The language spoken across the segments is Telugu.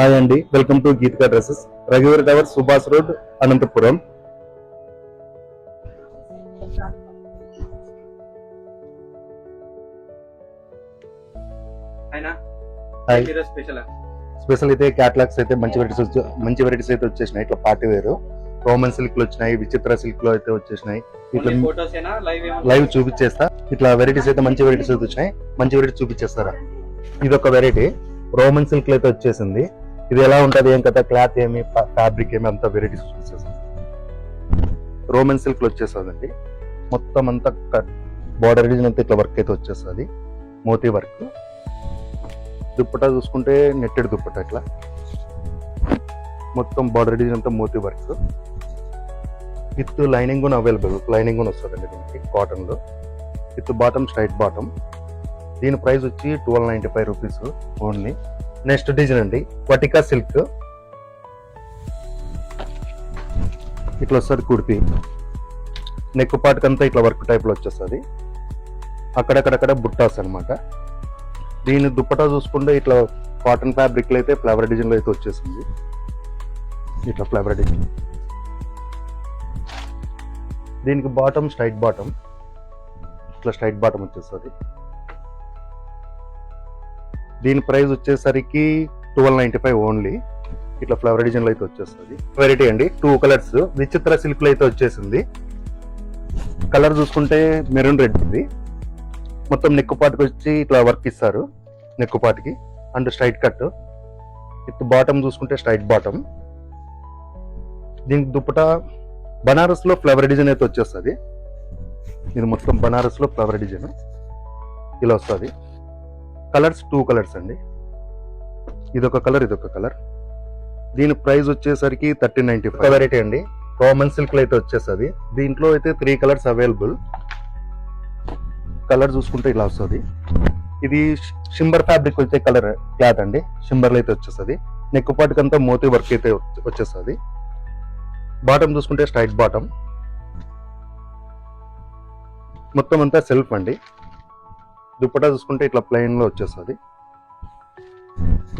హాయ్ అండి, వెల్కమ్ టు గీతికా డ్రెస్సెస్, రఘువీర్ tower, Subhash road, Anantapuram. Hi. Special అయితే క్యాటలాగ్స్ అయితే మంచి వెరైటీస్ అయితే వచ్చేసినాయి. ఇట్లా పార్టీ వేరు రోమన్ సిల్క్ లో వచ్చినాయి, విచిత్ర సిల్క్ లో అయితే వచ్చేసినాయి. ఇట్లా లైవ్ చూపించేస్తా. ఇట్లా వెరైటీస్ అయితే మంచి వెరైటీస్ అయితే వచ్చినాయి. మంచి వెరైటీ చూపించేస్తారా? ఇది ఒక వెరైటీ రోమన్ సిల్క్ లో అయితే వచ్చేసింది. ఇది ఎలా ఉంటది, ఏం కదా, క్లాత్ ఏమి, ఫ్యాబ్రిక్ ఏమి, అంతా వెరైటీస్ చూపించేస్తాం. రోమన్ సిల్క్ లో వచ్చేస్తుందండి. మొత్తం అంతా బార్డర్ డిజైన్ అంతా ఇట్లా వర్క్ అయితే వచ్చేస్తుంది, మోతీ వర్క్. దుప్పటా చూసుకుంటే నెట్టెడ్ దుప్పటా, ఇట్లా మొత్తం బార్డర్ డిజైన్ అంతా మోతీ వర్క్. విత్ లైనింగ్ కూడా అవైలబుల్, లైనింగ్ కూడా వస్తుందండి దీనికి కాటన్ లో. With bottom, straight bottom. దీని ప్రైస్ వచ్చి 1295 రూపీస్ ఓన్లీ. నెక్స్ట్ డిజైన్ అండి, వటికా సిల్క్. ఇట్లా వస్తుంది కుర్తి. నెక్ పార్ట్ అంతా ఇట్లా వర్క్ టైప్ లో వచ్చేస్తుంది. అక్కడక్కడక్కడ బుట్టాస్ అనమాట. దీని దుప్పటా చూసుకుంటే ఇట్లా కాటన్ ఫ్యాబ్రిక్ లో అయితే ఫ్లవర్ డిజైన్ లో అయితే వచ్చేసింది. ఇట్లా ఫ్లవర్ డిజైన్. దీనికి బాటమ్ స్ట్రైట్ బాటమ్, ఇట్లా స్ట్రైట్ బాటమ్ వచ్చేస్తుంది. దీని ప్రైస్ వచ్చేసరికి 1295 ఓన్లీ. ఇట్లా ఫ్లవర్ డిజైన్ లో అయితే వచ్చేస్తుంది. వెరైటీ అండి, 2 కలర్స్. విచిత్ర సిల్క్ లో అయితే వచ్చేసింది. కలర్ చూసుకుంటే మెరూన్ రెడ్ ఉంది. మొత్తం నెక్ పార్ట్కి వచ్చి ఇట్లా వర్క్ ఇస్తారు, నెక్ పార్ట్కి. And straight cut. With bottom చూసుకుంటే స్ట్రైట్ బాటమ్. దీనికి దుప్పటా బనారస్ లో ఫ్లవర్ డిజైన్ అయితే వచ్చేస్తుంది. ఇది మొత్తం బనారస్ లో ఫ్లవర్ డిజైన్ ఇలా వస్తుంది. కలర్స్ 2 కలర్స్ అండి. ఇదొక కలర్, ఇదొక కలర్. దీని ప్రైస్ వచ్చేసరికి 1395. వెరైటీ అండి, రోమన్ సిల్క్ లో అయితే వచ్చేస్తుంది. దీంట్లో అయితే 3 కలర్స్ అవైలబుల్. కలర్ చూసుకుంటే ఇలా వస్తుంది. ఇది షింబర్ ఫ్యాబ్రిక్ వచ్చే కలర్ క్లాత్ అండి. షింబర్ లో అయితే వచ్చేస్తుంది. నెక్ పార్ట్కి అంతా మోతీ వర్క్ అయితే వచ్చేస్తుంది. బాటమ్ చూసుకుంటే స్ట్రైట్ బాటమ్. మొత్తం అంతా సెల్ఫ్ అండి. దుప్పటా చూసుకుంటే ఇట్లా ప్లెయిన్ లో వచ్చేస్తుంది.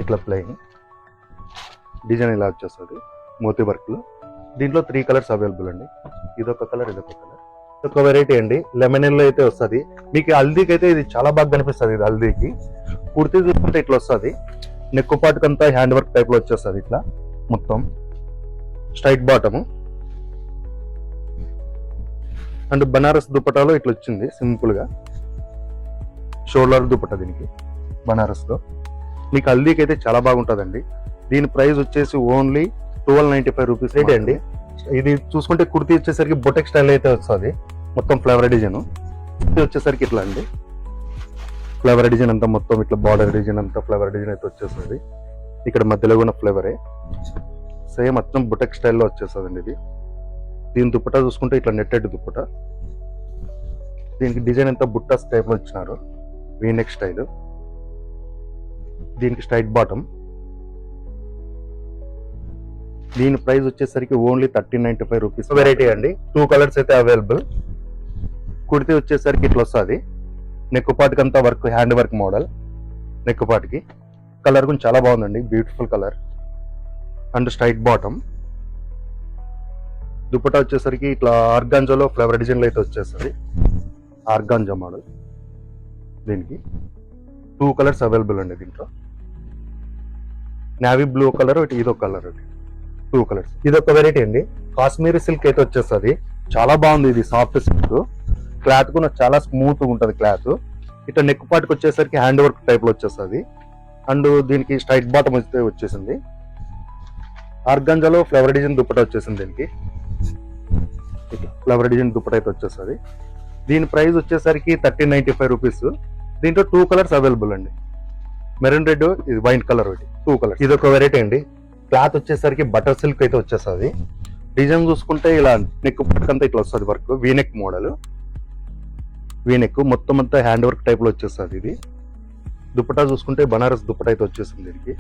ఇట్లా ప్లెయిన్ డిజైన్ ఇలా వచ్చేస్తుంది మోతీ వర్క్ లో. దీంట్లో 3 కలర్స్ అవైలబుల్ అండి. ఇదొక కలర్, ఇదొక కలర్. ఇదొక వెరైటీ అండి, లెమన్ ఎల్లో అయితే వస్తుంది. మీకు హల్దీకి అయితే ఇది చాలా బాగా కనిపిస్తుంది. ఇది హల్దీకి. కుర్తీ చూసుకుంటే ఇట్లా వస్తుంది. నెక్ పార్ట్కి అంతా హ్యాండ్ వర్క్ టైప్ లో వచ్చేస్తుంది. ఇట్లా మొత్తం స్ట్రైట్ బాటము. అండ్ బనారస్ దుప్పటాలో ఇట్లా వచ్చింది సింపుల్ గా. షోల్డర్ దుప్పట దీనికి బనారస్ లో. మీకు హల్దీకి అయితే చాలా బాగుంటుందండి. దీని ప్రైస్ వచ్చేసి ఓన్లీ 1295 రూపీస్ అయితే అండి. ఇది చూసుకుంటే కుర్తీ వచ్చేసరికి బొటెక్ స్టైల్ అయితే వస్తుంది. మొత్తం ఫ్లవర్ డిజైన్. ఇది వచ్చేసరికి ఇట్లా అండి, ఫ్లవర్ డిజైన్ అంతా మొత్తం ఇట్లా బార్డర్ డిజైన్ అంతా ఫ్లవర్ డిజైన్ అయితే వచ్చేస్తుంది. ఇక్కడ మధ్యలో కూడా ఫ్లేవరే సేమ్ మొత్తం బొటెక్ స్టైల్లో వచ్చేస్తుంది అండి ఇది. దీని దుప్పటా చూసుకుంటే ఇట్లా నెట్టెడ్ దుప్పటా. దీనికి డిజైన్ అంతా బుట్టాస్ టైప్ లో ఇచ్చినారు, వీనెక్ స్టైల్. దీనికి స్ట్రైట్ బాటమ్. దీని ప్రైస్ వచ్చేసరికి ఓన్లీ 1395 రూపీస్. వెరైటీ అండి, 2 కలర్స్ అయితే అవైలబుల్. కుర్తీ వచ్చేసరికి ఇట్లా వస్తుంది. నెక్ పార్ట్కి అంతా work, hand work model neck పార్ట్కి. కలర్ కూడా చాలా బాగుందండి, beautiful colour. And straight bottom. Dupatta వచ్చేసరికి ఇట్లా ఆర్గాంజాలో ఫ్లవర్ డిజైన్ లో అయితే వచ్చేస్తుంది, ఆర్గాంజా మోడల్. దీనికి 2 కలర్స్ అవైలబుల్ అండి. దీంట్లో నావీ బ్లూ కలర్ ఒకటి, ఇదొక కలర్ ఒకటి. 2 కలర్స్. ఇదొక వెరైటీ అండి, కాశ్మీరీ సిల్క్ అయితే వచ్చేస్తుంది. చాలా బాగుంది ఇది, సాఫ్ట్ సిల్క్. క్లాత్ కూడా చాలా స్మూత్ ఉంటుంది క్లాత్. ఇట్లా నెక్ పార్ట్కి వచ్చేసరికి హ్యాండ్ వర్క్ టైప్ లో వచ్చేస్తుంది. అండ్ దీనికి స్ట్రైట్ బాటమ్ అయితే వచ్చేసింది. ఆర్గాంజాలో ఫ్లవర్ డిజైన్ దుప్పటా వచ్చేసింది. దీనికి ఫ్లవర్ డిజైన్ దుప్పటా అయితే వచ్చేస్తుంది. దీని ప్రైస్ వచ్చేసరికి 1395 రూపీస్. దీంట్లో 2 కలర్స్ అవైలబుల్ అండి, మెరూన్ రెడ్, ఇది వైన్ కలర్ ఒకటి. 2 కలర్స్. ఇది ఒక వెరైటీ అండి, క్లాత్ వచ్చేసరికి బటర్ సిల్క్ అయితే వచ్చేస్తుంది. డిజైన్ చూసుకుంటే ఇలా నెక్ పట్టుకంతా ఇట్లా వస్తుంది వర్క్, వీనెక్ మోడల్. వీనెక్ మొత్తం అంతా హ్యాండ్ వర్క్ టైప్ లో వచ్చేస్తుంది ఇది. దుప్పటా చూసుకుంటే బనారస్ దుప్పటా అయితే వచ్చేసింది దీనికి.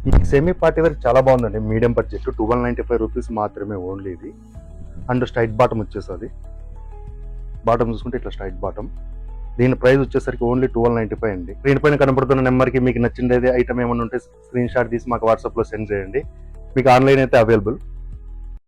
ఈ సెమీ పార్టీ వేర్ చాలా బాగుందండి, మీడియం బడ్జెట్, 1295 రూపీస్ మాత్రమే ఓన్లీ ఇది. అండ్ స్ట్రైట్ బాటమ్ వచ్చేస్తుంది. బాటమ్ చూసుకుంటే ఇట్లా స్ట్రైట్ బాటమ్. దీని ప్రైస్ వచ్చేసరికి ఓన్లీ 1295 అండి. స్క్రీన్ పైన కనబడుతున్న నెంబర్కి మీకు నచ్చింది ఐటమ్ ఏమైనా ఉంటే స్క్రీన్ షాట్ తీసి మాకు వాట్సాప్లో సెండ్ చేయండి. మీకు ఆన్లైన్ అయితే అవైలబుల్.